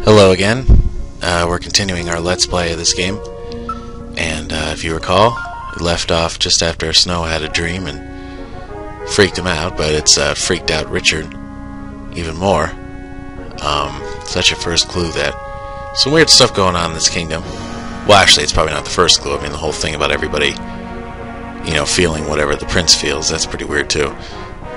Hello again. We're continuing our Let's Play of this game, and if you recall, we left off just after Snowe had a dream and freaked him out, but it's freaked out Richard even more. Such a first clue that some weird stuff going on in this kingdom. Well, actually, it's probably not the first clue. I mean, the whole thing about everybody, you know, feeling whatever the prince feels, that's pretty weird too.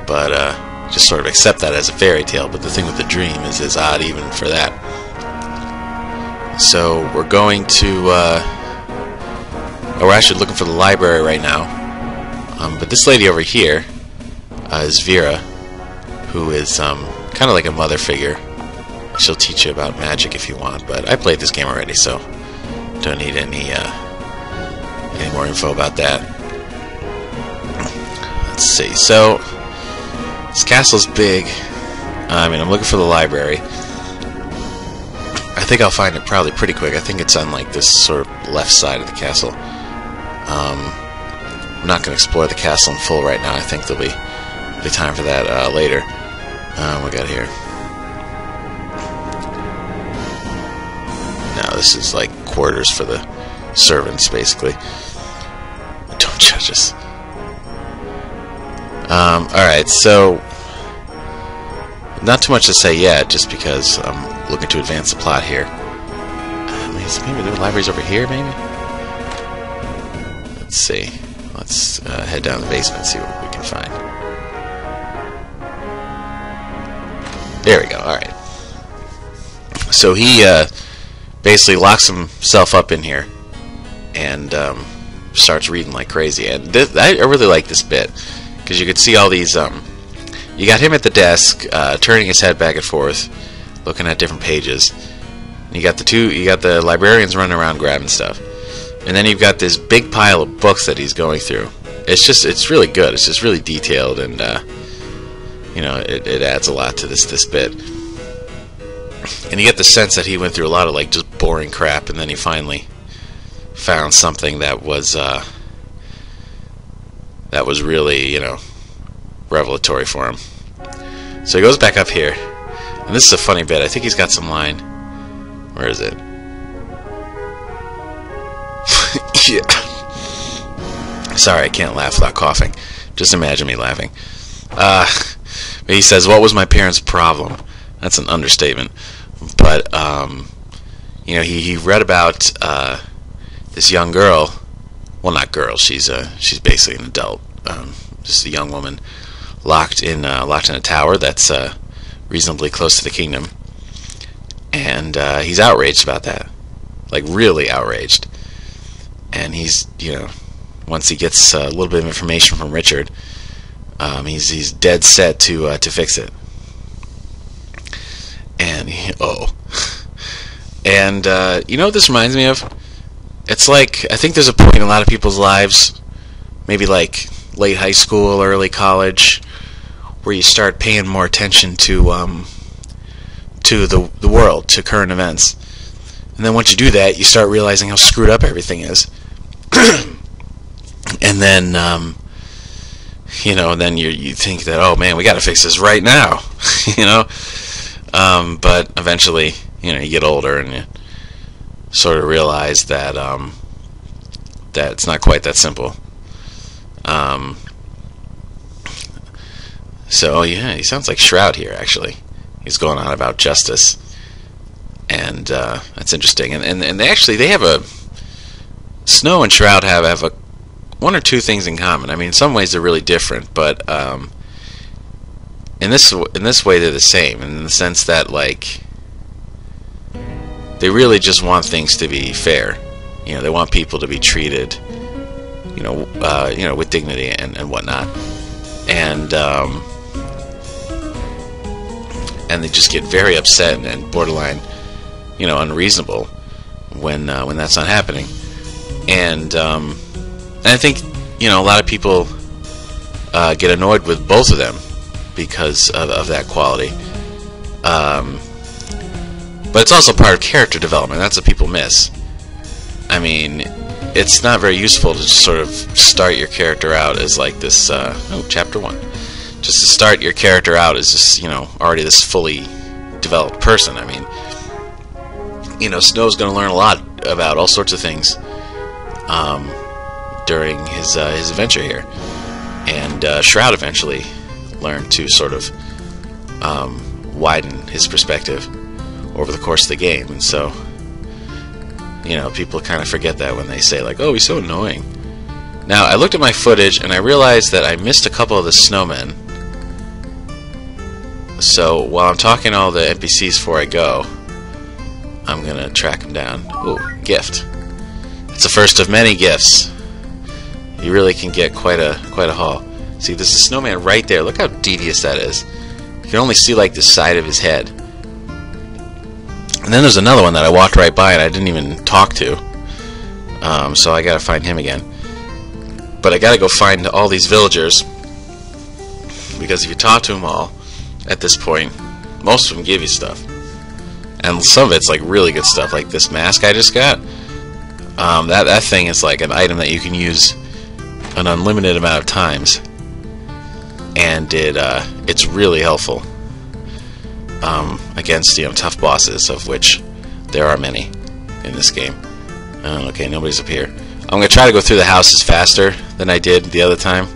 But just sort of accept that as a fairy tale, but the thing with the dream is odd even for that. So we're going to we're actually looking for the library right now, but this lady over here is Vera, who is kind of like a mother figure. She'll teach you about magic if you want, but I played this game already, so don't need any more info about that. Let's see. So this castle's big. I mean, I'm looking for the library. I think I'll find it probably pretty quick. I think it's on like this sort of left side of the castle. I'm not going to explore the castle in full right now. I think there'll be time for that later. What we got here? No, this is like quarters for the servants, basically. Don't judge us. Alright, so not too much to say yet, just because I'm looking to advance the plot here. Maybe the library's over here, maybe? Let's see. Let's head down the basement and see what we can find. There we go, alright. So he basically locks himself up in here and starts reading like crazy. And I really like this bit, because you could see all these... you got him at the desk, turning his head back and forth, looking at different pages. And you got the librarians running around grabbing stuff, and then you've got this big pile of books that he's going through. It's really good. It's just really detailed, and you know, it adds a lot to this bit. And you get the sense that he went through a lot of like just boring crap, and then he finally found something that was really, you know, revelatory for him. So he goes back up here, and this is a funny bit. I think he's got some line. Where is it? Yeah. Sorry, I can't laugh without coughing. Just imagine me laughing. He says, "What was my parents' problem?" That's an understatement. But you know, he read about this young girl. Well, not girl. She's basically an adult. Just a young woman locked in a tower that's reasonably close to the kingdom, and he's outraged about that, like really outraged. And he's, you know, once he gets a little bit of information from Richard, he's dead set to fix it. And you know what this reminds me of? It's like, I think there's a point in a lot of people's lives, maybe like late high school, early college, where you start paying more attention to the world, to current events. And then once you do that, you start realizing how screwed up everything is. And then you know, then you think that, oh man, we got to fix this right now. You know, but eventually, you know, you get older and you sort of realize that that it's not quite that simple. So yeah, he sounds like Shroud here. Actually, he's going on about justice, and that's interesting. And they have a Snowe and Shroud have one or two things in common. I mean, in some ways they're really different, but in this way they're the same, in the sense that like they really just want things to be fair. You know, they want people to be treated, you know, with dignity and whatnot. And they just get very upset and borderline, you know, unreasonable when that's not happening. And I think, you know, a lot of people get annoyed with both of them because of that quality. But it's also part of character development. That's what people miss. I mean, it's not very useful to just sort of start your character out as like this, chapter 1. Just to start your character out as just, you know, already this fully developed person. I mean, you know, Snow's going to learn a lot about all sorts of things during his adventure here, and Shroud eventually learned to sort of widen his perspective over the course of the game. And so, you know, people kind of forget that when they say like, oh, he's so annoying. Now, I looked at my footage and I realized that I missed a couple of the snowmen. So while I'm talking to all the NPCs before I go, I'm gonna track them down. Ooh, gift. It's the first of many gifts. You really can get quite a haul. See, there's a snowman right there. Look how devious that is. You can only see like the side of his head. And then there's another one that I walked right by and I didn't even talk to. So I gotta find him again. But I gotta go find all these villagers, because if you talk to them all at this point, most of them give you stuff. And some of it's like really good stuff, like this mask I just got. That thing is like an item that you can use an unlimited amount of times, and it's really helpful against, you know, tough bosses, of which there are many in this game. Okay, nobody's up here. I'm gonna try to go through the houses faster than I did the other time,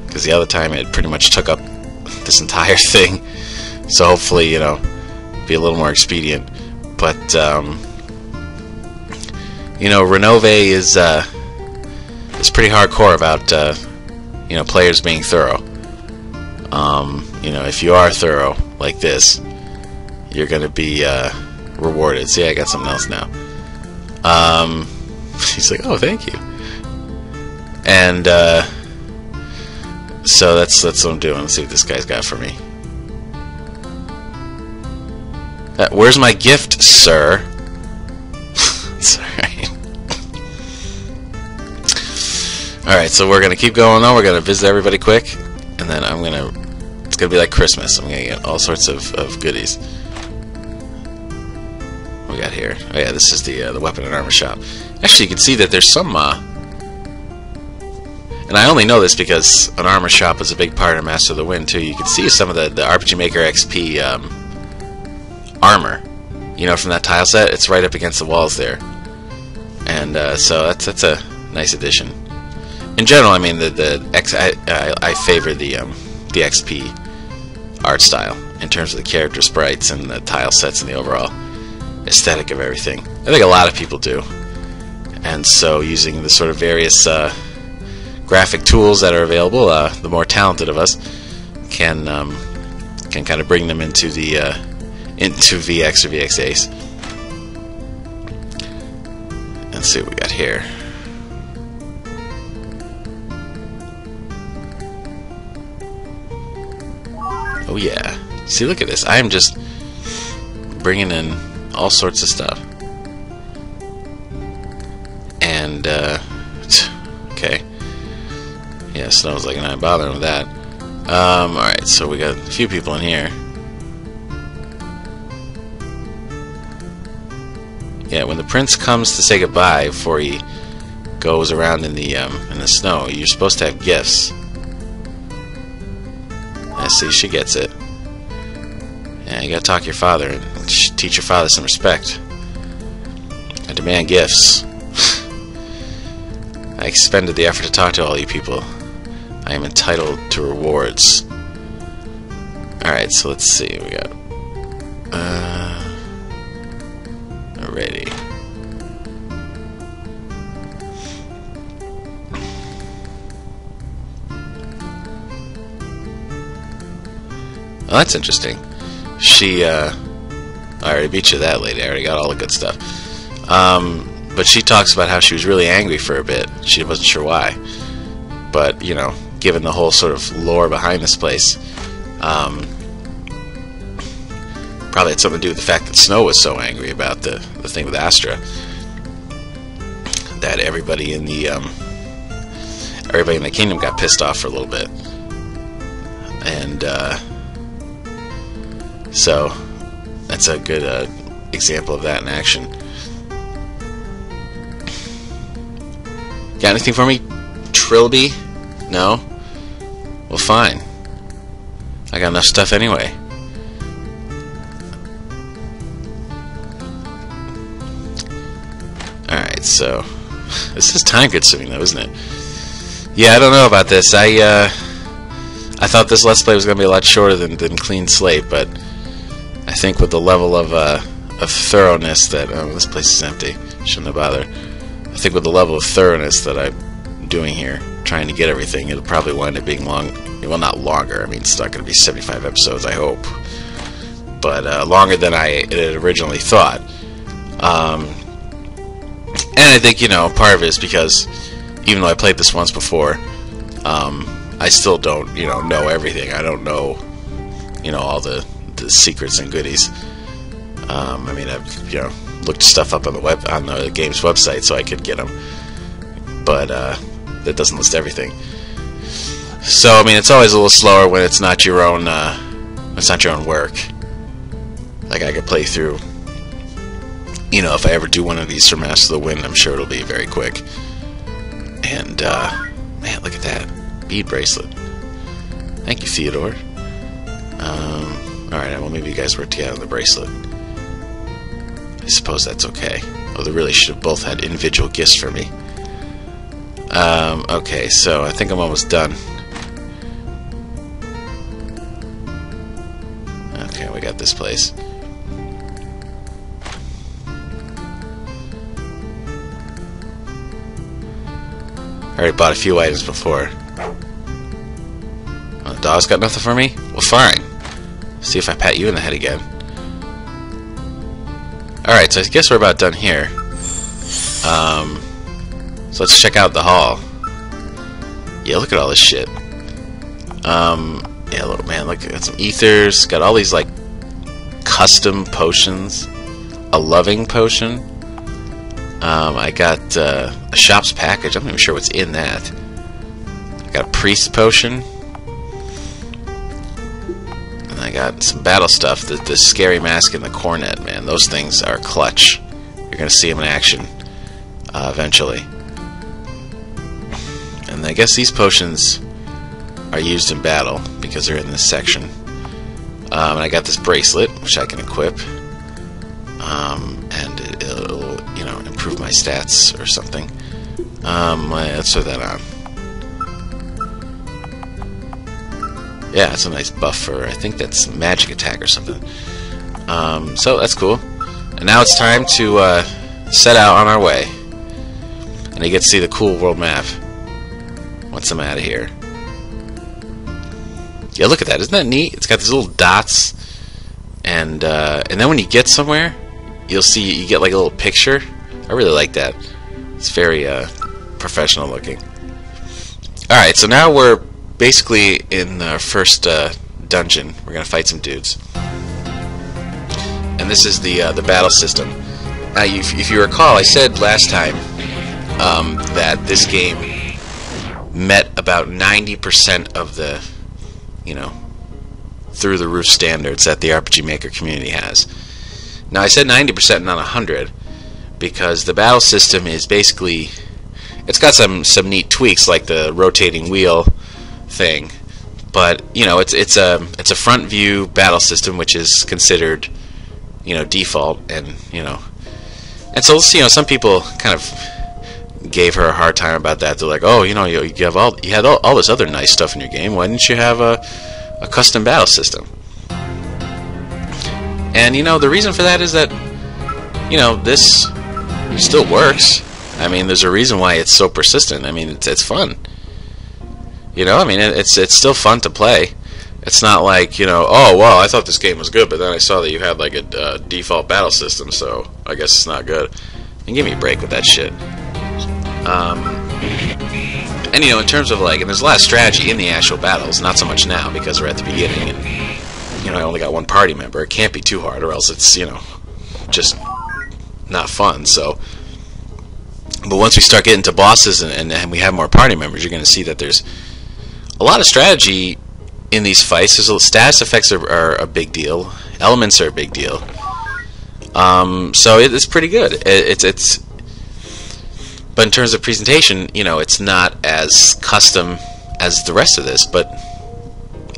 because the other time it pretty much took up this entire thing. So hopefully, you know, be a little more expedient. But you know, Renove is pretty hardcore about you know, players being thorough. You know, if you are thorough like this, you're gonna be rewarded. See, I got something else now. He's like, oh, thank you. And so that's what I'm doing. Let's see what this guy's got for me. Where's my gift, sir? Sorry. Alright, so we're gonna keep going though. We're gonna visit everybody quick, and then it's gonna be like Christmas. I'm gonna get all sorts of goodies. What we got here? Oh yeah, this is the weapon and armor shop. Actually, you can see that there's some and I only know this because an armor shop is a big part of Master of the Wind too. You can see some of the RPG Maker XP armor, you know, from that tile set. It's right up against the walls there, and so that's a nice addition. In general, I mean, I favor the XP art style in terms of the character sprites and the tile sets and the overall aesthetic of everything. I think a lot of people do, and so using the sort of various graphic tools that are available, the more talented of us can kind of bring them into the into VX or VX Ace. Let's see what we got here. Oh yeah. See, look at this. I am just bringing in all sorts of stuff. And, okay. Yeah, Snow's like, not bothering with that. Alright, so we got a few people in here. Yeah, when the prince comes to say goodbye before he goes around in the snow, you're supposed to have gifts. I see, she gets it. Yeah, you gotta talk to your father and teach your father some respect. I demand gifts. I expended the effort to talk to all you people. I am entitled to rewards. Alright, so let's see. We got ready. Oh, that's interesting. She, I already beat you that lady. I already got all the good stuff. But she talks about how she was really angry for a bit. She wasn't sure why. But, you know, given the whole sort of lore behind this place, probably had something to do with the fact that Snow was so angry about the thing with Astra, that everybody in the kingdom got pissed off for a little bit. And, so that's a good example of that in action. Got anything for me, Trilby? No? Well, fine. I got enough stuff anyway. Alright, so this is time consuming though, isn't it? Yeah, I don't know about this. I thought this Let's Play was going to be a lot shorter than Clean Slate, but I think with the level of thoroughness that... Oh, this place is empty. Shouldn't have bothered. I think with the level of thoroughness that I'm doing here, trying to get everything, it'll probably wind up being long... Well, not longer. I mean, it's not going to be 75 episodes, I hope. But longer than I had originally thought. And I think, you know, part of it is because even though I played this once before, I still don't, you know everything. I don't know, you know, all the secrets and goodies. I mean, I've, you know, looked stuff up on the game's website so I could get them, but that doesn't list everything. So I mean, it's always a little slower when it's not your own work. Like I could play through. You know, if I ever do one of these for Master of the Wind, I'm sure it'll be very quick. And, man, look at that. Bead bracelet. Thank you, Theodore. Alright, well, maybe you guys work together on the bracelet. I suppose that's okay. Oh, they really should have both had individual gifts for me. Okay, so I think I'm almost done. Okay, we got this place. I already bought a few items before. Oh, the dog's got nothing for me? Well, fine. See if I pat you in the head again. Alright, so I guess we're about done here. So let's check out the hall. Yeah, look at all this shit. Yeah, look, man, look, got some ethers. Got all these, like, custom potions. A loving potion. I got a shop's package. I'm not even sure what's in that. I got a priest potion. And I got some battle stuff. The scary mask and the cornet, man. Those things are clutch. You're going to see them in action eventually. And I guess these potions are used in battle because they're in this section. And I got this bracelet, which I can equip. And it'll, you know, improve my stats or something. Let's throw that on. Yeah, it's a nice buff for, I think that's magic attack or something. So that's cool. And now it's time to set out on our way. And you get to see the cool world map once I'm out of here. Yeah, look at that. Isn't that neat? It's got these little dots. And then when you get somewhere, you'll see you get like a little picture. I really like that. It's very professional looking. Alright, so now we're basically in the first dungeon. We're going to fight some dudes. And this is the battle system. Now, if you recall, I said last time that this game met about 90% of the, you know, through-the-roof standards that the RPG Maker community has. Now, I said 90%, not 100, because the battle system is basically... It's got some neat tweaks, like the rotating wheel thing, but, you know, it's a front-view battle system, which is considered, you know, default, and, you know... And so, you know, some people kind of gave her a hard time about that. They're like, oh, you know, you had all this other nice stuff in your game. Why didn't you have a custom battle system? And, you know, the reason for that is that, you know, this still works. I mean, there's a reason why it's so persistent. I mean, it's fun. You know, I mean, it's still fun to play. It's not like, you know, oh, well, I thought this game was good, but then I saw that you had, like, a default battle system, so I guess it's not good. And give me a break with that shit. And, you know, in terms of, like, and there's a lot of strategy in the actual battles, not so much now, because we're at the beginning, and, you know, I only got one party member. It can't be too hard, or else it's, you know, just not fun, so... But once we start getting to bosses and we have more party members, you're going to see that there's a lot of strategy in these fights. Status effects are a big deal. Elements are a big deal. So it's pretty good. But in terms of presentation, you know, it's not as custom as the rest of this. But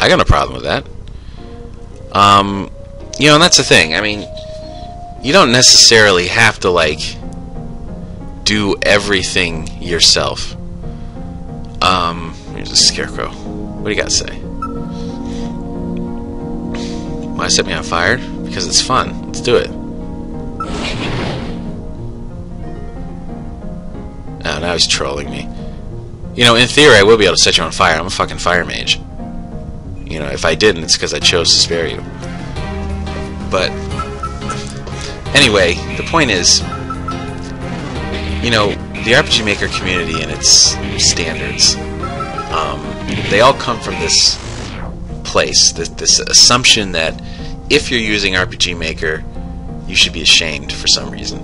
I got no problem with that. You know, and that's the thing. I mean, you don't necessarily have to, like, do everything yourself. Here's a scarecrow. What do you got to say? Why set me on fire? Because it's fun. Let's do it. Oh, now he's trolling me. You know, in theory, I will be able to set you on fire. I'm a fucking fire mage. You know, if I didn't, it's because I chose to spare you. But anyway, the point is, you know, the RPG Maker community and its standards, they all come from this place, this assumption that if you're using RPG Maker, you should be ashamed for some reason.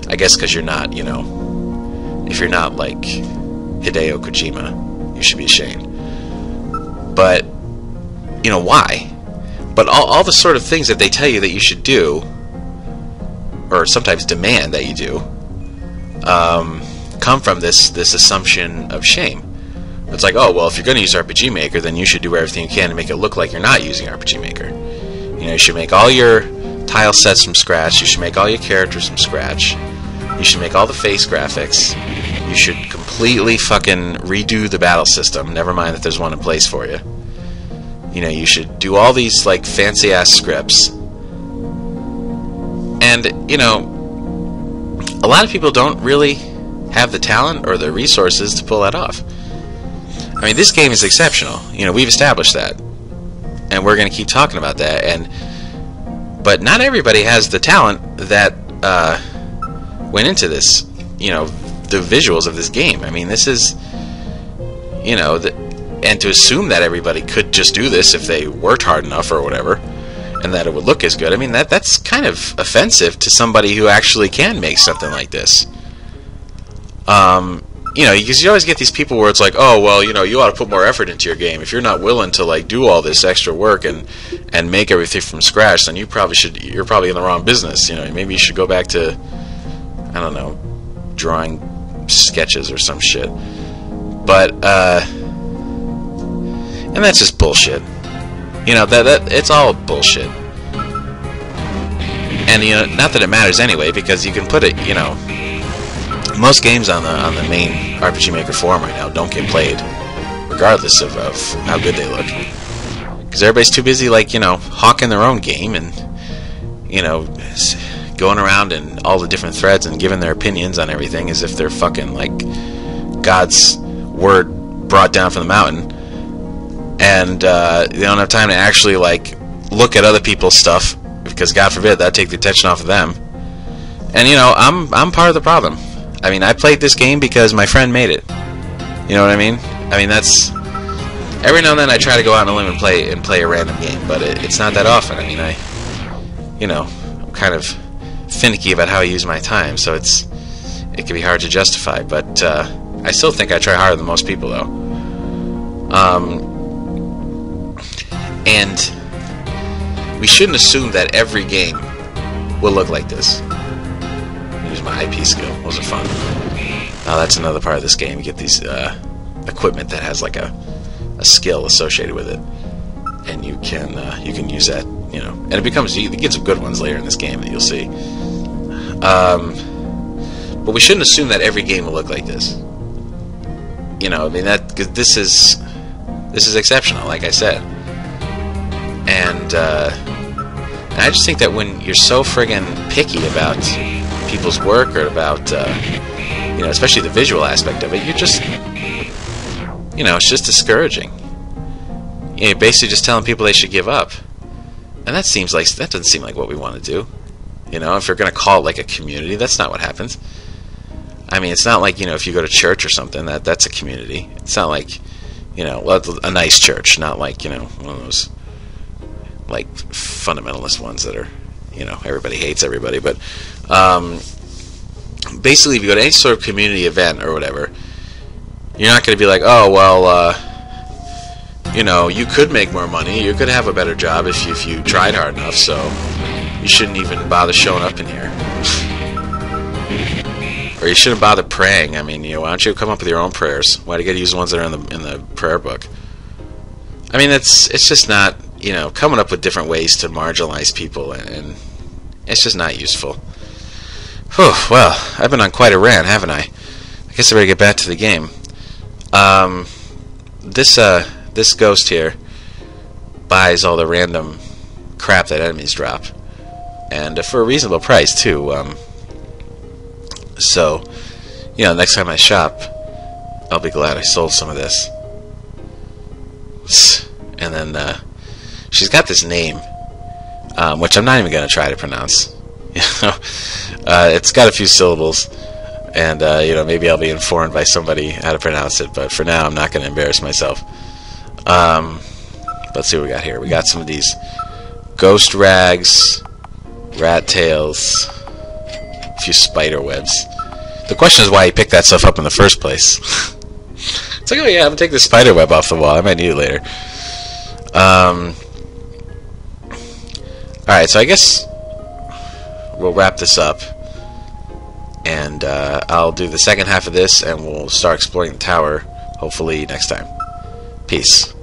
I guess because you're not, you know, if you're not like Hideo Kojima, you should be ashamed. But, you know, why? But all the sort of things that they tell you that you should do, or sometimes demand that you do, come from this assumption of shame. It's like, oh, well, if you're going to use RPG Maker, then you should do everything you can to make it look like you're not using RPG Maker. You know, you should make all your tile sets from scratch. You should make all your characters from scratch. You should make all the face graphics. You should completely fucking redo the battle system. Never mind that there's one in place for you. You know, you should do all these, like, fancy-ass scripts. And, you know, a lot of people don't really have the talent or the resources to pull that off. I mean, this game is exceptional. You know, we've established that. And we're going to keep talking about that. But not everybody has the talent that went into this. You know, the visuals of this game. I mean, this is, you know, and to assume that everybody could just do this if they worked hard enough or whatever, and that it would look as good. I mean, that's kind of offensive to somebody who actually can make something like this. You know, because you always get these people where it's like, oh, well, you know, you ought to put more effort into your game. If you're not willing to, like, do all this extra work and make everything from scratch, then you're probably in the wrong business. You know, maybe you should go back to, I don't know, drawing sketches or some shit. But and that's just bullshit. You know, that it's all bullshit. And, you know, not that it matters anyway, because you can put it, you know, most games on the main RPG Maker forum right now don't get played, regardless of how good they look. Because everybody's too busy, like, you know, hawking their own game and, you know, going around in all the different threads and giving their opinions on everything as if they're fucking, like, God's word brought down from the mountain. And they don't have time to actually, like, look at other people's stuff, because God forbid that take the attention off of them. And, you know, I'm part of the problem. I mean, I played this game because my friend made it. You know what I mean? I mean, that's, every now and then I try to go out on a limb and play a random game, but it's not that often. I mean, you know, I'm kind of finicky about how I use my time, so it can be hard to justify. But I still think I try harder than most people, though. And we shouldn't assume that every game will look like this. Use my IP skill. Those are fun. Now that's another part of this game. You get these equipment that has like a skill associated with it, and you can use that. You know, and it gets some good ones later in this game that you'll see. But we shouldn't assume that every game will look like this. You know, I mean, this is exceptional, like I said. And I just think that when you're so friggin' picky about people's work or about, you know, especially the visual aspect of it, you're just, you know, it's just discouraging. You know, you're basically just telling people they should give up. And that doesn't seem like what we want to do. You know, if you're going to call it like a community, that's not what happens. I mean, it's not like, you know, if you go to church or something, that's a community. It's not like, you know, well, a nice church, not like, you know, one of those, like, fundamentalist ones that are, you know, everybody hates everybody. But basically, if you go to any sort of community event or whatever, you're not going to be like, oh, well, you know, you could make more money, you could have a better job if you tried hard enough, so you shouldn't even bother showing up in here. Or you shouldn't bother praying. I mean, you know, why don't you come up with your own prayers? Why do you got to use the ones that are in the prayer book? I mean, it's just not, you know, coming up with different ways to marginalize people, and it's just not useful. Whew, well, I've been on quite a rant, haven't I? I guess I better get back to the game. This ghost here buys all the random crap that enemies drop, and for a reasonable price too. So, next time I shop, I'll be glad I sold some of this. And then she's got this name, which I'm not even going to try to pronounce. It's got a few syllables, and maybe I'll be informed by somebody how to pronounce it. But for now, I'm not going to embarrass myself. Let's see what we got here. We got some of these ghost rags, rat tails, a few spider webs. The question is why he picked that stuff up in the first place. It's like, oh yeah, I'm gonna take this spider web off the wall. I might need it later. Alright, so I guess we'll wrap this up, and I'll do the second half of this, and we'll start exploring the tower, hopefully next time. Peace.